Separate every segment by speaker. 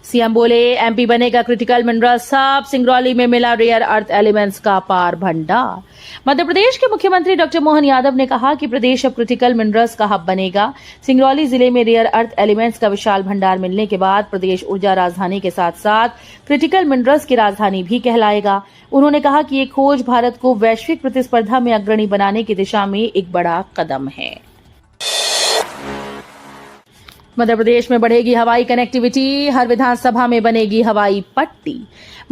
Speaker 1: CM बोले MP बनेगा critical mineral hub, Singrauli में मिला रेयर अर्थ एलिमेंट्स का अपार भंडार। मध्य प्रदेश के मुख्यमंत्री डॉक्टर मोहन यादव ने कहा कि प्रदेश अब क्रिटिकल मिनरल्स का हब बनेगा। सिंगरौली जिले में रेयर अर्थ एलिमेंट्स का विशाल भंडार मिलने के बाद प्रदेश ऊर्जा राजधानी के साथ साथ क्रिटिकल मिनरल्स की राजधानी भी कहलाएगा। उन्होंने कहा कि ये खोज भारत को वैश्विक प्रतिस्पर्धा में अग्रणी बनाने की दिशा में एक बड़ा कदम है। मध्य प्रदेश में बढ़ेगी हवाई कनेक्टिविटी, हर विधानसभा में बनेगी हवाई पट्टी।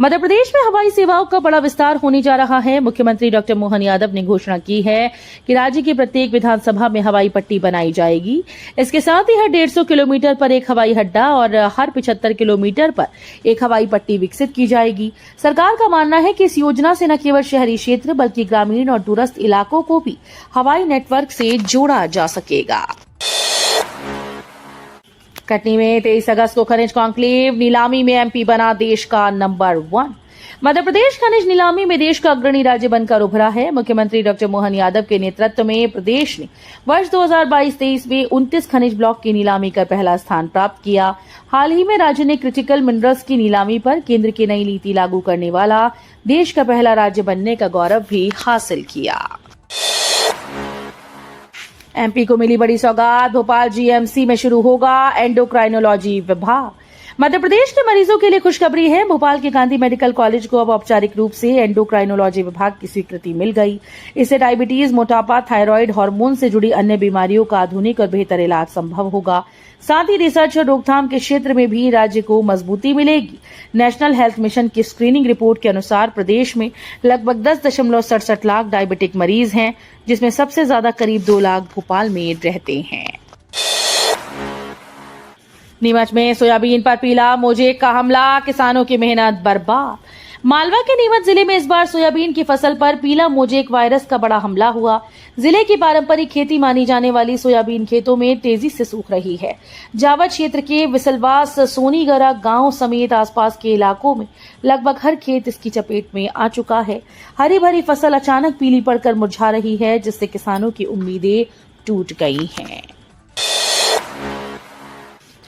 Speaker 1: मध्य प्रदेश में हवाई सेवाओं का बड़ा विस्तार होने जा रहा है। मुख्यमंत्री डॉक्टर मोहन यादव ने घोषणा की है कि राज्य की प्रत्येक विधानसभा में हवाई पट्टी बनाई जाएगी। इसके साथ ही हर 150 किलोमीटर पर एक हवाई अड्डा और हर 75 किलोमीटर पर एक हवाई पट्टी विकसित की जाएगी। सरकार का मानना है कि इस योजना से न केवल शहरी क्षेत्र बल्कि ग्रामीण और दूरस्थ इलाकों को भी हवाई नेटवर्क से जोड़ा जा सकेगा। कटनी में 23 अगस्त को खनिज कॉन्क्लेव, नीलामी में एमपी बना देश का नंबर 1। मध्य प्रदेश खनिज नीलामी में देश का अग्रणी राज्य बनकर उभरा है। मुख्यमंत्री डॉक्टर मोहन यादव के नेतृत्व में प्रदेश ने वर्ष 2022-23 में 29 खनिज ब्लॉक की नीलामी कर पहला स्थान प्राप्त किया। हाल ही में राज्य ने क्रिटिकल मिनरल्स की नीलामी पर केंद्र की नई नीति लागू करने वाला देश का पहला राज्य बनने का गौरव भी हासिल किया। एमपी को मिली बड़ी सौगात, भोपाल जीएमसी में शुरू होगा एंडोक्राइनोलॉजी विभाग। मध्य प्रदेश के मरीजों के लिए खुशखबरी है। भोपाल के गांधी मेडिकल कॉलेज को अब औपचारिक रूप से एंडोक्राइनोलॉजी विभाग की स्वीकृति मिल गई। इससे डायबिटीज, मोटापा, थायराइड, हार्मोन से जुड़ी अन्य बीमारियों का आधुनिक और बेहतर इलाज संभव होगा। साथ ही रिसर्च और रोकथाम के क्षेत्र में भी राज्य को मजबूती मिलेगी। नेशनल हेल्थ मिशन की स्क्रीनिंग रिपोर्ट के अनुसार प्रदेश में लगभग 10.67 लाख डायबिटिक मरीज हैं, जिसमें सबसे ज्यादा करीब 2 लाख भोपाल में रहते हैं। नीमच में सोयाबीन पर पीला मोजेक का हमला, किसानों की मेहनत बर्बाद। मालवा के नीमच जिले में इस बार सोयाबीन की फसल पर पीला मोजेक वायरस का बड़ा हमला हुआ। जिले की पारंपरिक खेती मानी जाने वाली सोयाबीन खेतों में तेजी से सूख रही है। जावद क्षेत्र के विसलवास, सोनीगरा गांव समेत आसपास के इलाकों में लगभग हर खेत इसकी चपेट में आ चुका है। हरी भरी फसल अचानक पीली पड़कर मुरझा रही है, जिससे किसानों की उम्मीदें टूट गई हैं।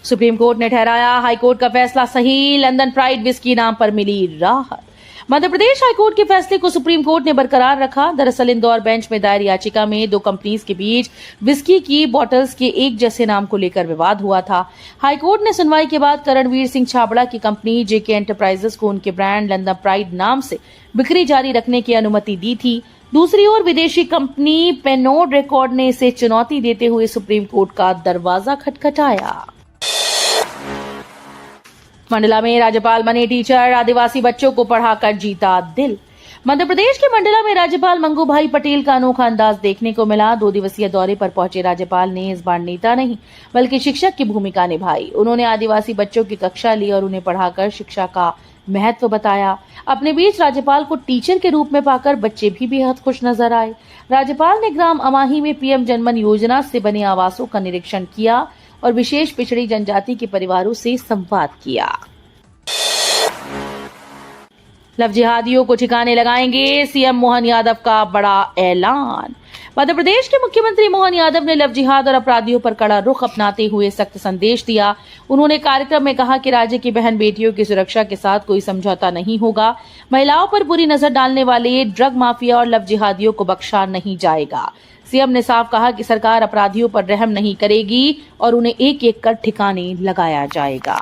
Speaker 1: सुप्रीम कोर्ट ने ठहराया हाईकोर्ट का फैसला सही, लंदन प्राइड विस्की नाम पर मिली राहत। मध्य प्रदेश हाईकोर्ट के फैसले को सुप्रीम कोर्ट ने बरकरार रखा। दरअसल इंदौर बेंच में दायर याचिका में 2 कंपनीज के बीच विस्की की बॉटल्स के एक जैसे नाम को लेकर विवाद हुआ था। हाईकोर्ट ने सुनवाई के बाद करणवीर सिंह छाबड़ा की कंपनी जेके एंटरप्राइजेस को उनके ब्रांड लंदन प्राइड नाम से बिक्री जारी रखने की अनुमति दी थी। दूसरी ओर विदेशी कंपनी पेनोड रिकॉर्ड ने इसे चुनौती देते हुए सुप्रीम कोर्ट का दरवाजा खटखटाया। मंडला में राज्यपाल बने टीचर, आदिवासी बच्चों को पढ़ाकर जीता दिल। मध्य प्रदेश के मंडला में राज्यपाल मंगू भाई पटेल का अनोखा अंदाज देखने को मिला। 2 दिवसीय दौरे पर पहुंचे राज्यपाल ने इस बार नेता नहीं बल्कि शिक्षक की भूमिका निभाई। उन्होंने आदिवासी बच्चों की कक्षा ली और उन्हें पढ़ाकर शिक्षा का महत्व बताया। अपने बीच राज्यपाल को टीचर के रूप में पाकर बच्चे भी बेहद खुश नजर आए। राज्यपाल ने ग्राम अमाही में पीएम जनमन योजना से बने आवासों का निरीक्षण किया और विशेष पिछड़ी जनजाति के परिवारों से संवाद किया। लव जिहादियों को ठिकाने लगाएंगे, सीएम मोहन यादव का बड़ा ऐलान। मध्य प्रदेश के मुख्यमंत्री मोहन यादव ने लव जिहाद और अपराधियों पर कड़ा रुख अपनाते हुए सख्त संदेश दिया। उन्होंने कार्यक्रम में कहा कि राज्य की बहन बेटियों की सुरक्षा के साथ कोई समझौता नहीं होगा। महिलाओं पर बुरी नजर डालने वाले ड्रग माफिया और लव जिहादियों को बख्शा नहीं जाएगा। सीएम ने साफ कहा कि सरकार अपराधियों पर रहम नहीं करेगी और उन्हें एक एक कर ठिकाने लगाया जाएगा।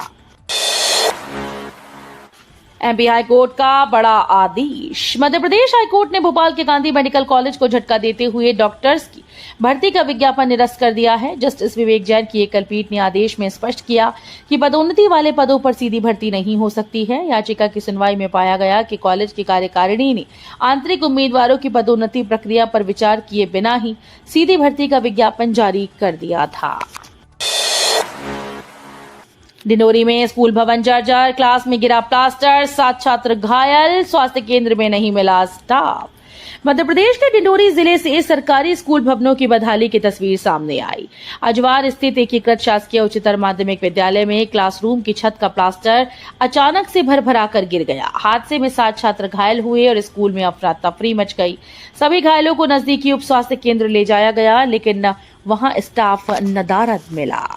Speaker 1: एमपी हाईकोर्ट का बड़ा आदेश। मध्य प्रदेश हाईकोर्ट ने भोपाल के गांधी मेडिकल कॉलेज को झटका देते हुए डॉक्टर्स की भर्ती का विज्ञापन निरस्त कर दिया है। जस्टिस विवेक जैन की एकल पीठ ने आदेश में स्पष्ट किया कि पदोन्नति वाले पदों पर सीधी भर्ती नहीं हो सकती है। याचिका की सुनवाई में पाया गया कि कॉलेज की कार्यकारिणी ने आंतरिक उम्मीदवारों की पदोन्नति प्रक्रिया पर विचार किए बिना ही सीधी भर्ती का विज्ञापन जारी कर दिया था। डिंडोरी में स्कूल भवन जर्जर, क्लास में गिरा प्लास्टर, 7 छात्र घायल, स्वास्थ्य केंद्र में नहीं मिला स्टाफ। मध्य प्रदेश के डिंडोरी जिले से सरकारी स्कूल भवनों की बदहाली की तस्वीर सामने आई। अजवार स्थित एकीकृत शासकीय उच्चतर माध्यमिक विद्यालय में क्लासरूम की छत का प्लास्टर अचानक से भरभरा कर गिर गया। हादसे में 7 छात्र घायल हुए और स्कूल में अफरा तफरी मच गई। सभी घायलों को नजदीकी उप स्वास्थ्य केंद्र ले जाया गया, लेकिन वहां स्टाफ नदारद मिला।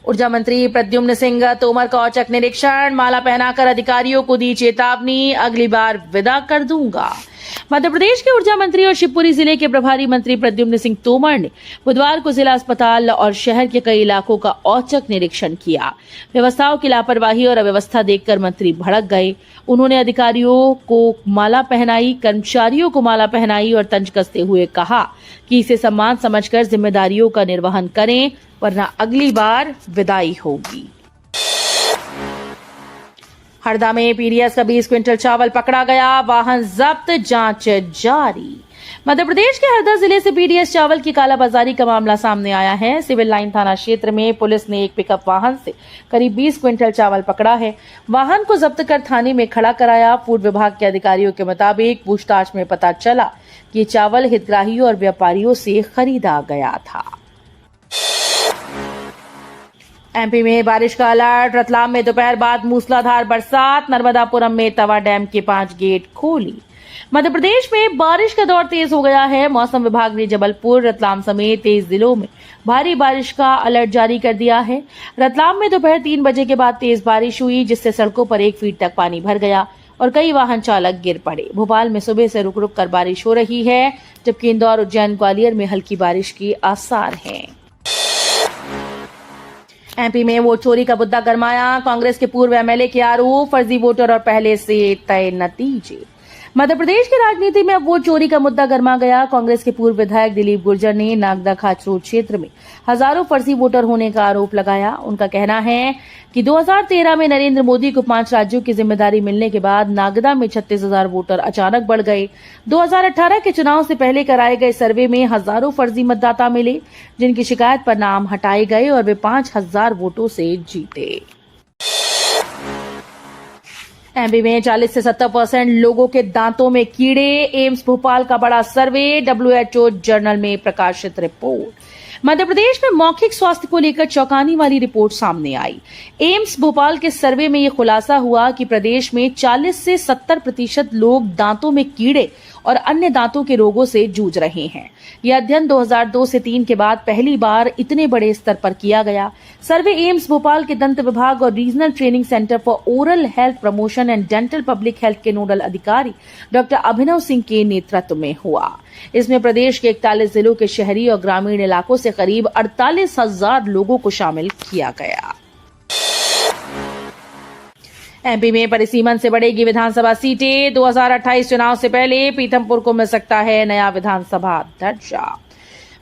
Speaker 1: ऊर्जा मंत्री प्रद्युम्न सिंह तोमर का औचक निरीक्षण, माला पहनाकर अधिकारियों को दी चेतावनी, अगली बार विदा कर दूंगा। मध्य प्रदेश के ऊर्जा मंत्री और शिवपुरी जिले के प्रभारी मंत्री प्रद्युम्न सिंह तोमर ने बुधवार को जिला अस्पताल और शहर के कई इलाकों का औचक निरीक्षण किया। व्यवस्थाओं की लापरवाही और अव्यवस्था देखकर मंत्री भड़क गए। उन्होंने अधिकारियों को माला पहनाई, कर्मचारियों को माला पहनाई और तंज कसते हुए कहा कि इसे सम्मान समझकर जिम्मेदारियों का निर्वहन करें, वरना अगली बार विदाई होगी। हरदा में पीडीएस का 20 क्विंटल चावल पकड़ा गया, वाहन जब्त, जांच जारी। मध्य प्रदेश के हरदा जिले से पीडीएस चावल की कालाबाजारी का मामला सामने आया है। सिविल लाइन थाना क्षेत्र में पुलिस ने एक पिकअप वाहन से करीब 20 क्विंटल चावल पकड़ा है। वाहन को जब्त कर थाने में खड़ा कराया। फूड विभाग के अधिकारियों के मुताबिक पूछताछ में पता चला कि ये चावल हितग्राहियों और व्यापारियों से खरीदा गया था। एमपी में बारिश का अलर्ट, रतलाम में दोपहर बाद मूसलाधार बरसात, नर्मदापुरम में तवा डैम के 5 गेट खोली। मध्य प्रदेश में बारिश का दौर तेज हो गया है। मौसम विभाग ने जबलपुर, रतलाम समेत 23 जिलों में भारी बारिश का अलर्ट जारी कर दिया है। रतलाम में दोपहर 3 बजे के बाद तेज बारिश हुई, जिससे सड़कों पर 1 फीट तक पानी भर गया और कई वाहन चालक गिर पड़े। भोपाल में सुबह से रुक रुक कर बारिश हो रही है, जबकि इंदौर, उज्जैन, ग्वालियर में हल्की बारिश के आसार हैं। एमपी में वोट चोरी का मुद्दा गरमाया, कांग्रेस के पूर्व एमएलए के आरोप, फर्जी वोटर और पहले से तय नतीजे। मध्य प्रदेश की राजनीति में अब वोट चोरी का मुद्दा गर्मा गया। कांग्रेस के पूर्व विधायक दिलीप गुर्जर ने नागदा खाचरोड क्षेत्र में हजारों फर्जी वोटर होने का आरोप लगाया। उनका कहना है कि 2013 में नरेंद्र मोदी को 5 राज्यों की जिम्मेदारी मिलने के बाद नागदा में 36,000 वोटर अचानक बढ़ गए। 2018 के चुनाव से पहले कराए गए सर्वे में हजारों फर्जी मतदाता मिले, जिनकी शिकायत पर नाम हटाए गए और वे 5,000 वोटों से जीते। एमपी में 40 से 70% लोगों के दांतों में कीड़े, एम्स भोपाल का बड़ा सर्वे, WHO जर्नल में प्रकाशित रिपोर्ट। मध्य प्रदेश में मौखिक स्वास्थ्य को लेकर चौंकाने वाली रिपोर्ट सामने आई। एम्स भोपाल के सर्वे में यह खुलासा हुआ कि प्रदेश में 40 से 70% लोग दांतों में कीड़े और अन्य दांतों के रोगों से जूझ रहे हैं। यह अध्ययन 2002 से 3 के बाद पहली बार इतने बड़े स्तर पर किया गया। सर्वे एम्स भोपाल के दंत विभाग और regional training centre for oral health promotion and dental public health के नोडल अधिकारी डॉक्टर अभिनव सिंह के नेतृत्व में हुआ। इसमें प्रदेश के 41 जिलों के शहरी और ग्रामीण इलाकों से करीब 48,000 लोगों को शामिल किया गया। एमपी में परिसीमन से बढ़ेगी विधानसभा सीटें। 2028 चुनाव से पहले पीथमपुर को मिल सकता है नया विधानसभा दर्जा।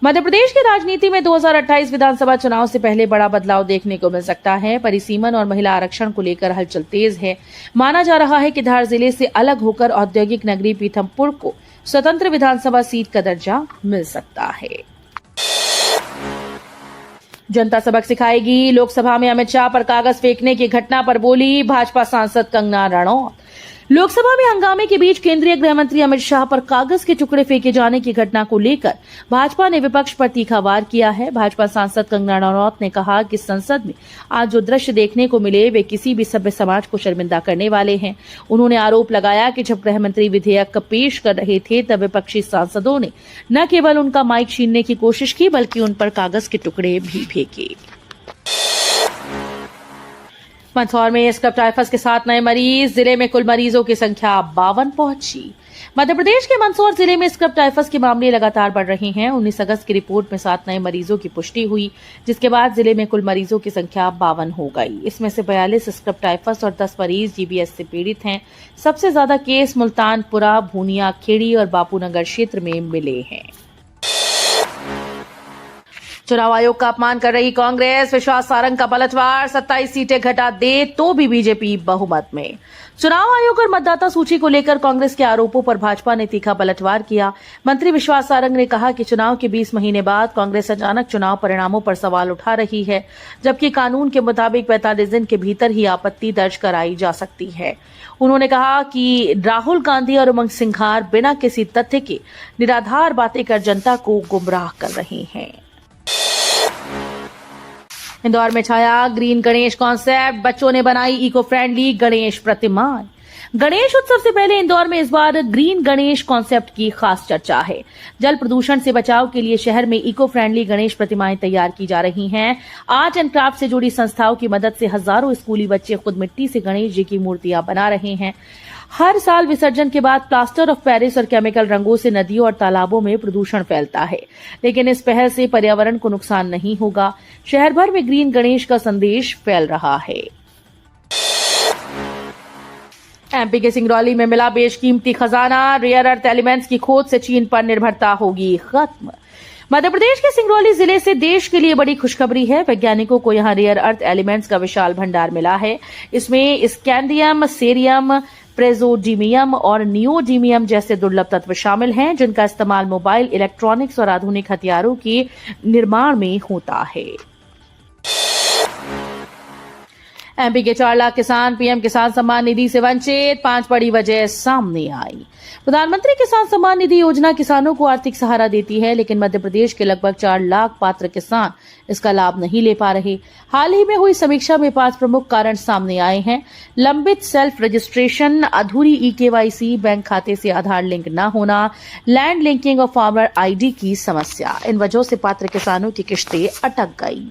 Speaker 1: मध्य प्रदेश की राजनीति में 2028 विधानसभा चुनाव से पहले बड़ा बदलाव देखने को मिल सकता है। परिसीमन और महिला आरक्षण को लेकर हलचल तेज है। माना जा रहा है कि धार जिले से अलग होकर औद्योगिक नगरी पीथमपुर को स्वतंत्र विधानसभा सीट का दर्जा मिल सकता है। जनता सबक सिखाएगी। लोकसभा में अमित शाह पर कागज फेंकने की घटना पर बोली भाजपा सांसद कंगना रणौत। लोकसभा में हंगामे के बीच केंद्रीय गृह मंत्री अमित शाह पर कागज के टुकड़े फेंके जाने की घटना को लेकर भाजपा ने विपक्ष पर तीखा वार किया है। भाजपा सांसद कंगना रणौत ने कहा कि संसद में आज जो दृश्य देखने को मिले वे किसी भी सभ्य समाज को शर्मिंदा करने वाले हैं। उन्होंने आरोप लगाया कि जब गृह मंत्री विधेयक पेश कर रहे थे तब विपक्षी सांसदों ने न केवल उनका माइक छीनने की कोशिश की बल्कि उन पर कागज के टुकड़े भी फेंके। मंदसौर में स्क्रब टाइफस के 7 नए मरीज, जिले में कुल मरीजों की संख्या 52 पहुंची। मध्य प्रदेश के मंदसौर जिले में स्क्रब टाइफस के मामले लगातार बढ़ रहे हैं। 19 अगस्त की रिपोर्ट में 7 नए मरीजों की पुष्टि हुई, जिसके बाद जिले में कुल मरीजों की संख्या 52 हो गई। इसमें से 42 स्क्रब टाइफस और 10 मरीज जीबीएस से पीड़ित हैं। सबसे ज्यादा केस मुल्तानपुरा, भूनिया, खेड़ी और बापूनगर क्षेत्र में मिले हैं। चुनाव आयोग का अपमान कर रही कांग्रेस, विश्वास सारंग का पलटवार, 27 सीटें घटा दे तो भी बीजेपी बहुमत में। चुनाव आयोग और मतदाता सूची को लेकर कांग्रेस के आरोपों पर भाजपा ने तीखा पलटवार किया। मंत्री विश्वास सारंग ने कहा कि चुनाव के 20 महीने बाद कांग्रेस अचानक चुनाव परिणामों पर सवाल उठा रही है, जबकि कानून के मुताबिक 45 दिन के भीतर ही आपत्ति दर्ज कराई जा सकती है। उन्होंने कहा कि राहुल गांधी और उमंग सिंघार बिना किसी तथ्य के निराधार बातें कर जनता को गुमराह कर रहे हैं। इंदौर में छाया ग्रीन गणेश कॉन्सेप्ट, बच्चों ने बनाई इको फ्रेंडली गणेश प्रतिमाएं। गणेश उत्सव से पहले इंदौर में इस बार ग्रीन गणेश कॉन्सेप्ट की खास चर्चा है। जल प्रदूषण से बचाव के लिए शहर में इको फ्रेंडली गणेश प्रतिमाएं तैयार की जा रही हैं। आर्ट एंड क्राफ्ट से जुड़ी संस्थाओं की मदद से हजारों स्कूली बच्चे खुद मिट्टी से गणेश जी की मूर्तियां बना रहे हैं। हर साल विसर्जन के बाद प्लास्टर ऑफ पेरिस और केमिकल रंगों से नदियों और तालाबों में प्रदूषण फैलता है, लेकिन इस पहल से पर्यावरण को नुकसान नहीं होगा। शहर भर में ग्रीन गणेश का संदेश फैल रहा है। एमपी के सिंगरौली में मिला बेशकीमती खजाना, रेयर अर्थ एलिमेंट्स की खोज से चीन पर निर्भरता होगी खत्म। मध्य प्रदेश के सिंगरौली जिले से देश के लिए बड़ी खुशखबरी है। वैज्ञानिकों को यहां रेयर अर्थ एलिमेंट्स का विशाल भंडार मिला है। इसमें स्कैंडियम, सेरियम, प्रेजोडीमियम और नियोडीमियम जैसे दुर्लभ तत्व शामिल हैं, जिनका इस्तेमाल मोबाइल, इलेक्ट्रॉनिक्स और आधुनिक हथियारों के निर्माण में होता है। एमपी के 4 लाख किसान पीएम किसान सम्मान निधि से वंचित, 5 बड़ी वजह सामने आई। प्रधानमंत्री किसान सम्मान निधि योजना किसानों को आर्थिक सहारा देती है, लेकिन मध्य प्रदेश के लगभग 4 लाख पात्र किसान इसका लाभ नहीं ले पा रहे। हाल ही में हुई समीक्षा में 5 प्रमुख कारण सामने आए हैं। लंबित सेल्फ रजिस्ट्रेशन, अधूरी ई-केवाईसी, बैंक खाते से आधार लिंक न होना, लैंड लिंकिंग और फार्मर आईडी की समस्या। इन वजहों से पात्र किसानों की किश्तें अटक गई।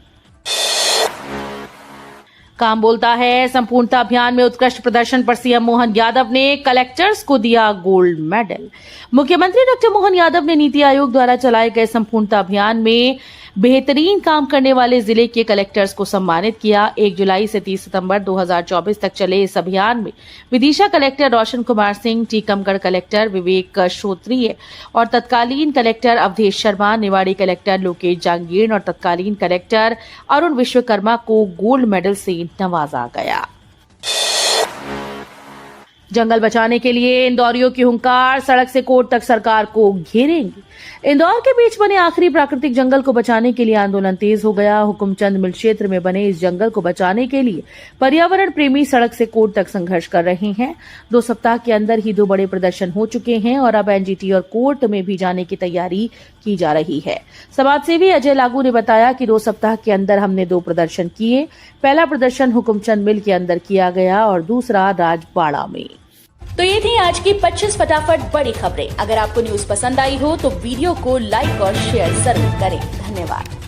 Speaker 1: काम बोलता है, संपूर्णता अभियान में उत्कृष्ट प्रदर्शन पर सीएम मोहन यादव ने कलेक्टर्स को दिया गोल्ड मेडल। मुख्यमंत्री डॉक्टर मोहन यादव ने नीति आयोग द्वारा चलाए गए संपूर्णता अभियान में बेहतरीन काम करने वाले जिले के कलेक्टर्स को सम्मानित किया। 1 जुलाई से 30 सितंबर 2024 तक चले इस अभियान में विदिशा कलेक्टर रोशन कुमार सिंह, टीकमगढ़ कलेक्टर विवेक श्रोत्रिय और तत्कालीन कलेक्टर अवधेश शर्मा, निवाड़ी कलेक्टर लोकेश जांगीर और तत्कालीन कलेक्टर अरुण विश्वकर्मा को गोल्ड मेडल से नवाजा गया। जंगल बचाने के लिए इंदौरियों की हुंकार, सड़क से कोर्ट तक सरकार को घेरेंगे। इंदौर के बीच बने आखिरी प्राकृतिक जंगल को बचाने के लिए आंदोलन तेज हो गया। हुकुमचंद मिल क्षेत्र में बने इस जंगल को बचाने के लिए पर्यावरण प्रेमी सड़क से कोर्ट तक संघर्ष कर रहे हैं। 2 सप्ताह के अंदर ही 2 बड़े प्रदर्शन हो चुके हैं और अब एनजीटी और कोर्ट में भी जाने की तैयारी की जा रही है। समाजसेवी अजय लागू ने बताया कि 2 सप्ताह के अंदर हमने 2 प्रदर्शन किए। पहला प्रदर्शन हुकुमचंद मिल के अंदर किया गया और दूसरा राजबाड़ा में।
Speaker 2: तो ये थी आज की 25 फटाफट बड़ी खबरें। अगर आपको न्यूज पसंद आई हो तो वीडियो को लाइक और शेयर जरूर करें। धन्यवाद।